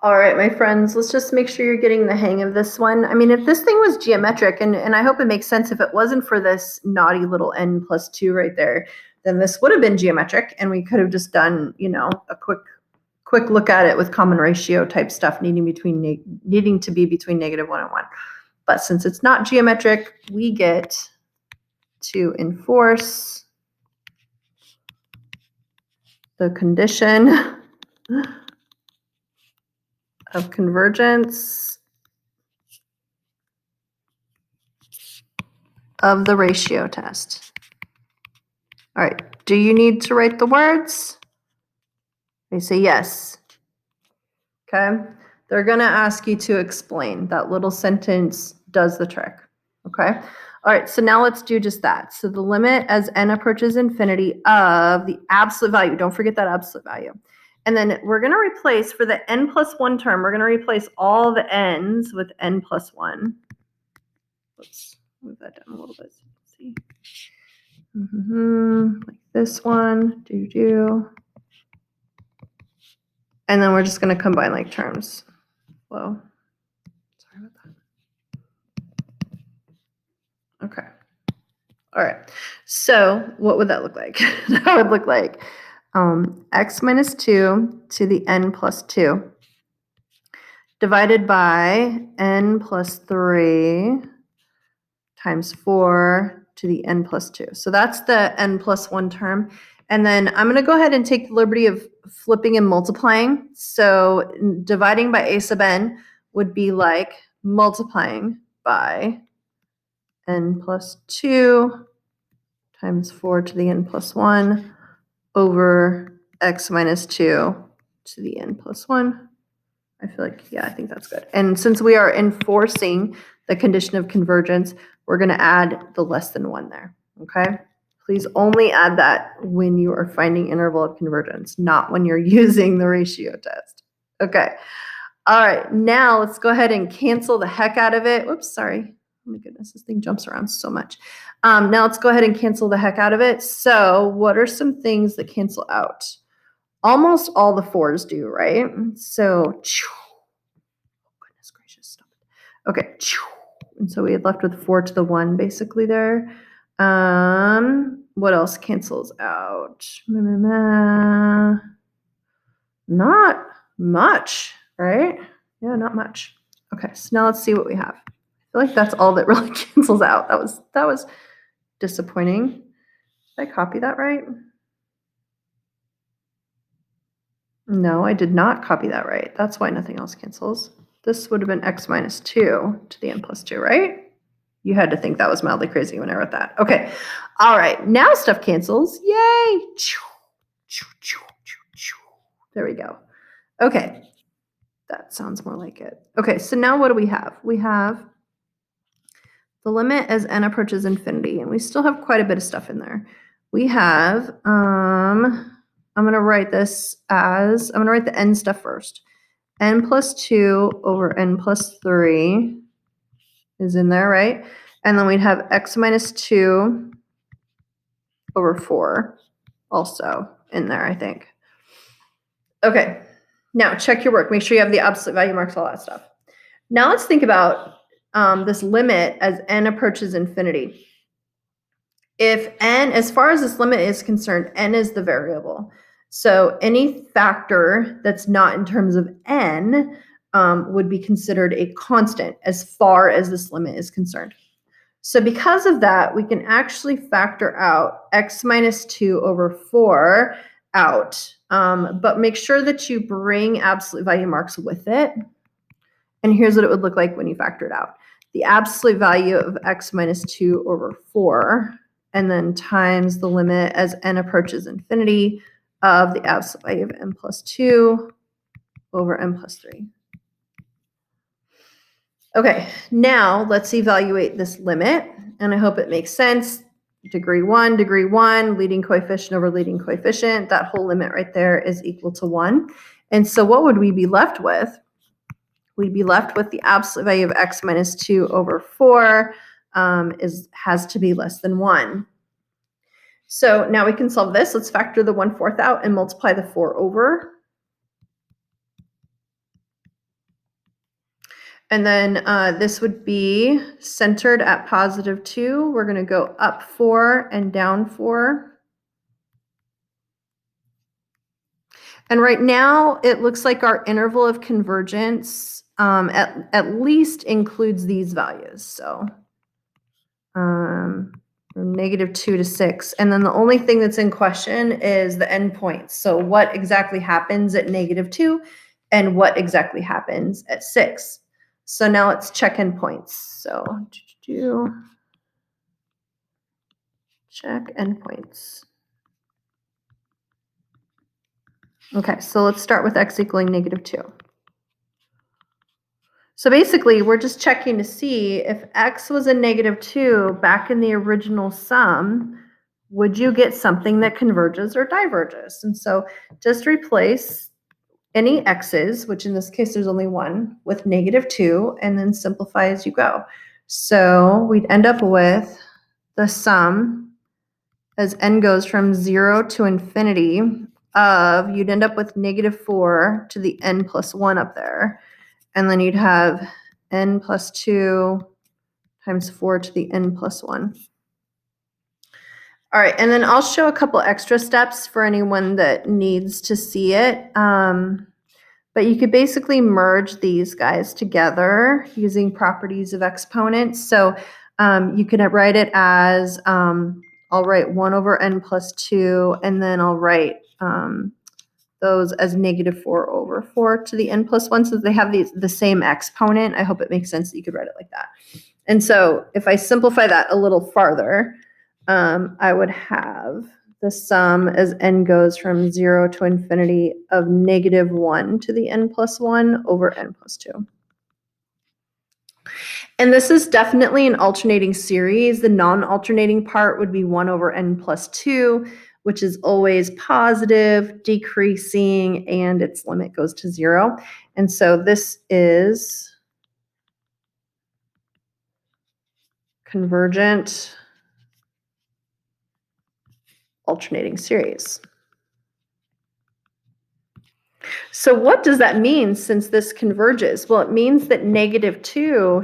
All right, my friends, let's just make sure you're getting the hang of this one. I mean, if this thing was geometric, and I hope it makes sense, if it wasn't for this naughty little n plus 2 right there, then this would have been geometric, and we could have just done, you know, a quick look at it with common ratio type stuff needing to be between -1 and 1. But since it's not geometric, we get to enforce the condition of convergence of the ratio test. All right, do you need to write the words? They say yes. Okay, they're gonna ask you to explain. That little sentence does the trick. Okay, all right, so now let's do just that. So the limit as n approaches infinity of the absolute value, don't forget that absolute value. And then we're gonna replace, for the n plus 1 term, we're gonna replace all the n's with n plus 1. Let's move that down a little bit so you can see. Like this one, and then we're just going to combine like terms. Whoa, sorry about that. Okay. All right. So what would that look like? That would look like x minus 2 to the n plus 2 divided by n plus 3 times 4 to the n plus 2. So that's the n plus 1 term. And then I'm going to go ahead and take the liberty of flipping and multiplying. So dividing by a sub n would be like multiplying by n plus 2 times 4 to the n plus 1 over x minus 2 to the n plus 1. I feel like, yeah, I think that's good. And since we are enforcing the condition of convergence, we're going to add the less than 1 there, okay? Please only add that when you are finding interval of convergence, not when you're using the ratio test. Okay. All right. Now let's go ahead and cancel the heck out of it. Whoops, sorry. Oh my goodness, this thing jumps around so much. Now let's go ahead and cancel the heck out of it. So what are some things that cancel out? Almost all the 4s do, right? So, goodness gracious, stop it. Okay. And so we had left with 4 to the 1 basically there. What else cancels out? Not much, right? Yeah, not much. Okay, so now let's see what we have. I feel like that's all that really cancels out. That was disappointing. Did I copy that right? No, I did not copy that right. That's why nothing else cancels. This would have been x minus 2 to the n plus 2, right? You had to think that was mildly crazy when I wrote that. Okay. All right. Now stuff cancels. Yay. There we go. Okay. That sounds more like it. Okay. So now what do we have? We have the limit as n approaches infinity, and we still have quite a bit of stuff in there. We have, I'm going to write this as, I'm going to write the n stuff first. N plus 2 over n plus 3 is in there, right? And then we'd have x minus 2 over 4 also in there, I think. Okay, now check your work. Make sure you have the absolute value marks, all that stuff. Now let's think about this limit as n approaches infinity. If n, as far as this limit is concerned, n is the variable. So any factor that's not in terms of n would be considered a constant as far as this limit is concerned. So because of that, we can actually factor out x minus 2 over 4 out. But make sure that you bring absolute value marks with it. And here's what it would look like when you factor it out. The absolute value of x minus 2 over 4, and then times the limit as n approaches infinity of the absolute value of n plus 2 over n plus 3. Okay, now let's evaluate this limit, and I hope it makes sense. Degree 1, leading coefficient over leading coefficient. That whole limit right there is equal to 1. And so what would we be left with? We'd be left with the absolute value of x minus 2 over 4 has to be less than 1. So now we can solve this. Let's factor the 1/4 out and multiply the 4 over. And then this would be centered at +2. We're going to go up 4 and down 4. And right now, it looks like our interval of convergence at least includes these values. So from -2 to 6. And then the only thing that's in question is the endpoints. So what exactly happens at -2 and what exactly happens at 6. So now let's check endpoints. So check endpoints. Okay, so let's start with x equaling -2. So basically, we're just checking to see if x was a -2 back in the original sum, would you get something that converges or diverges? And so just replace any x's, which in this case there's only one, with -2, and then simplify as you go. So we'd end up with the sum as n goes from 0 to infinity of, you'd end up with -4 to the n plus 1 up there. And then you'd have n plus 2 times 4 to the n plus 1. All right, and then I'll show a couple extra steps for anyone that needs to see it. But you could basically merge these guys together using properties of exponents. So you could write it as, I'll write 1 over n plus 2, and then I'll write those as -4 over 4 to the n plus 1, so they have the same exponent. I hope it makes sense that you could write it like that. And so if I simplify that a little farther, I would have the sum as n goes from 0 to infinity of -1 to the n plus 1 over n plus 2. And this is definitely an alternating series. The non-alternating part would be 1 over n plus 2, which is always positive, decreasing, and its limit goes to 0. And so this is convergent alternating series. So what does that mean since this converges? Well, it means that -2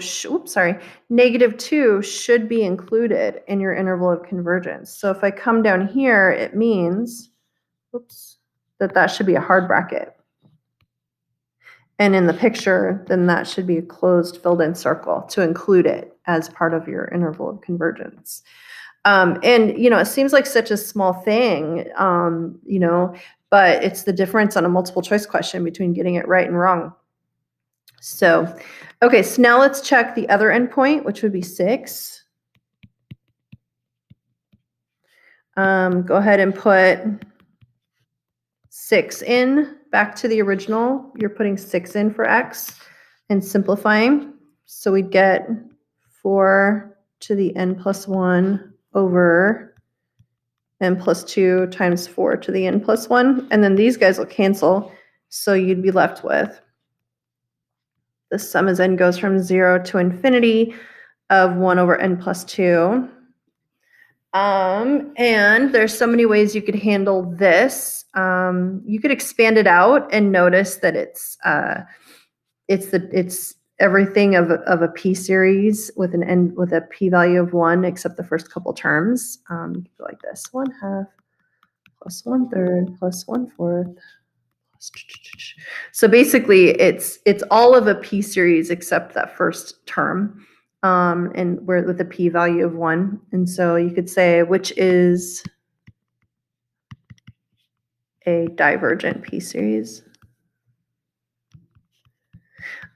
should be included in your interval of convergence. So if I come down here, it means, that should be a hard bracket. And in the picture, then that should be a closed filled-in circle to include it as part of your interval of convergence. And, it seems like such a small thing, but it's the difference on a multiple choice question between getting it right and wrong. So, okay, so now let's check the other endpoint, which would be 6. Go ahead and put 6 in back to the original. You're putting 6 in for x and simplifying. So we'd get 4 to the n plus 1 over n plus 2 times 4 to the n plus 1. And then these guys will cancel. So you'd be left with the sum as n goes from 0 to infinity of 1 over n plus 2. And there's so many ways you could handle this. You could expand it out and notice that it's everything of a p series with a p-value of 1 except the first couple terms. You could go like this: 1/2 plus 1/3 plus 1/4. So basically, it's all of a p series except that first term, and we're with a p-value of 1. And so you could say which is a divergent p series.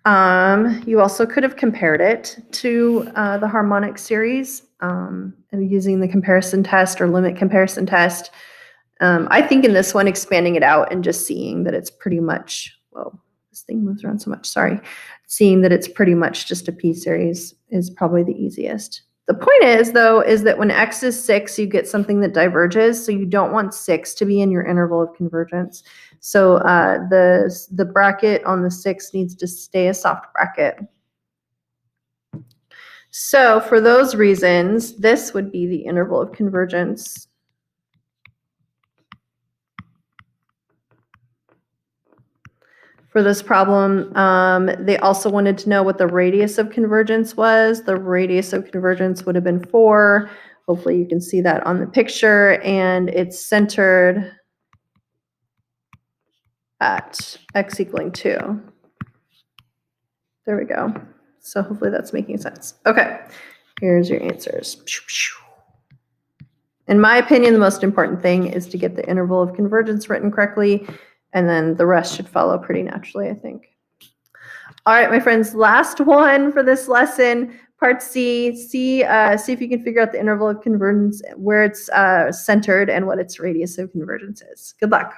You also could have compared it to the harmonic series using the comparison test or limit comparison test. I think in this one, expanding it out and just seeing that it's pretty much, whoa, this thing moves around so much, sorry. Seeing that it's pretty much just a p series is probably the easiest. The point is, though, is that when x is 6, you get something that diverges, so you don't want 6 to be in your interval of convergence. So the bracket on the 6 needs to stay a soft bracket. So for those reasons, this would be the interval of convergence. for this problem. They also wanted to know what the radius of convergence was. The radius of convergence would have been 4. Hopefully you can see that on the picture, and it's centered at x equaling 2. There we go. So hopefully that's making sense. Okay, here's your answers. In my opinion, the most important thing is to get the interval of convergence written correctly, and then the rest should follow pretty naturally, I think. All right, my friends, last one for this lesson, part C. See if you can figure out the interval of convergence, where it's centered, and what its radius of convergence is. Good luck.